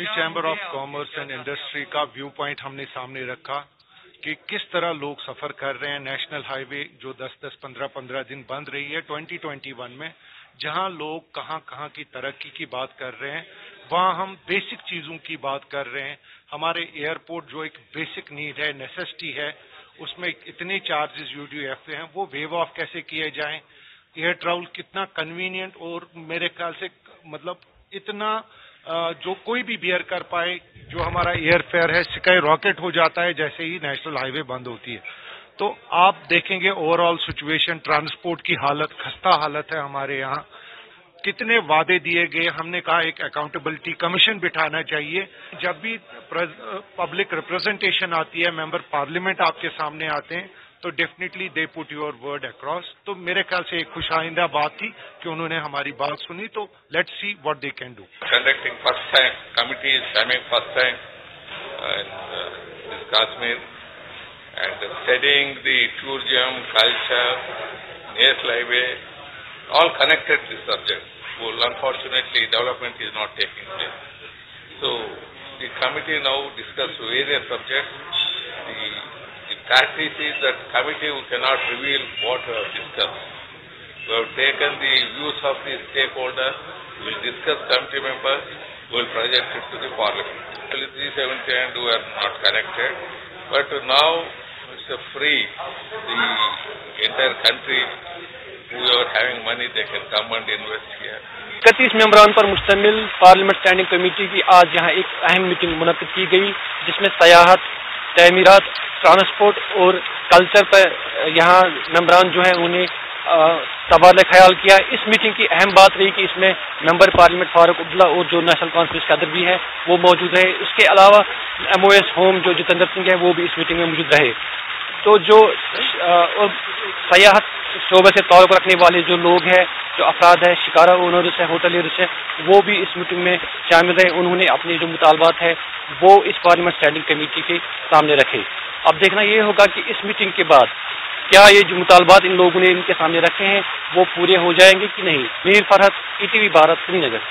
Chamber of commerce and industry का view point हमने सामने रखा कि किस तरह लोग सफर कर रहे हैं। नेशनल हाईवे जो 10-10, 15-15 दिन बंद रही है 2021 में, जहां लोग कहां कहां की तरक्की की बात कर रहे हैं, वहां हम बेसिक चीजों की बात कर रहे हैं। हमारे एयरपोर्ट जो एक बेसिक नीड है, नेसेसिटी है, उसमें इतने चार्जेस यूडीएफ हैं, वो वेव ऑफ कैसे किए जाएं। एयर ट्रैवल कितना कन्वीनियंट और मेरे ख्याल से मतलब इतना जो कोई भी बियर कर पाए। जो हमारा एयर फेयर है स्काई रॉकेट हो जाता है जैसे ही नेशनल हाईवे बंद होती है। तो आप देखेंगे ओवरऑल सिचुएशन, ट्रांसपोर्ट की हालत, खस्ता हालत है हमारे यहाँ। कितने वादे दिए गए, हमने कहा एक अकाउंटेबिलिटी कमीशन बिठाना चाहिए। जब भी पब्लिक रिप्रेजेंटेशन आती है, मेंबर पार्लियामेंट आपके सामने आते हैं, तो definitely they put your word across. तो मेरे ख्याल से एक खुशाइंदा बात थी कि उन्होंने हमारी बात सुनी। तो let's see what they can do. Conducting first time, committee is coming first time in this Kashmir and studying the tourism, culture, national highway, all connected to this subject. Well, unfortunately, development is not taking place. So the committee now discuss various subjects. The practice is that committee cannot reveal what we have discussed. We have taken the views of the stakeholders. We will discuss committee members. We will project it to the parliament. Actually, 370 and we are not connected. But now it's a free. The entire country, whoever having money, they can come and invest here. 31 मेंबरान पर मुश्तमिल parliament standing committee की आज यहाँ एक अहम meeting मुनक्किद की गई, जिसमें सयाहत, तमीरात, ट्रांसपोर्ट और कल्चर पर यहाँ मेंबरान जो है उन्हें तबादला ख्याल किया। इस मीटिंग की अहम बात रही कि इसमें मेंबर पार्लियामेंट फारूक अब्दुल्ला और जो नेशनल कॉन्फ्रेंस के सदर भी है वो मौजूद रहे। इसके अलावा MOS होम जो जितेंद्र सिंह है वो भी इस मीटिंग में मौजूद रहे। तो जो सयाहत शोबे से ताल्लुक़ रखने वाले जो लोग हैं, जो अफराद है, शिकारा ओनर्स है, होटलियर्स है, वो भी इस मीटिंग में शामिल रहे। उन्होंने अपने जो मुतालबात है वो इस पार्लियामेंट स्टैंडिंग कमेटी के सामने रखे। अब देखना ये होगा कि इस मीटिंग के बाद क्या ये जो मुतालबात इन लोगों ने इनके सामने रखे हैं वो पूरे हो जाएंगे कि नहीं। मीर फरहत, ETV भारत, श्रीनगर।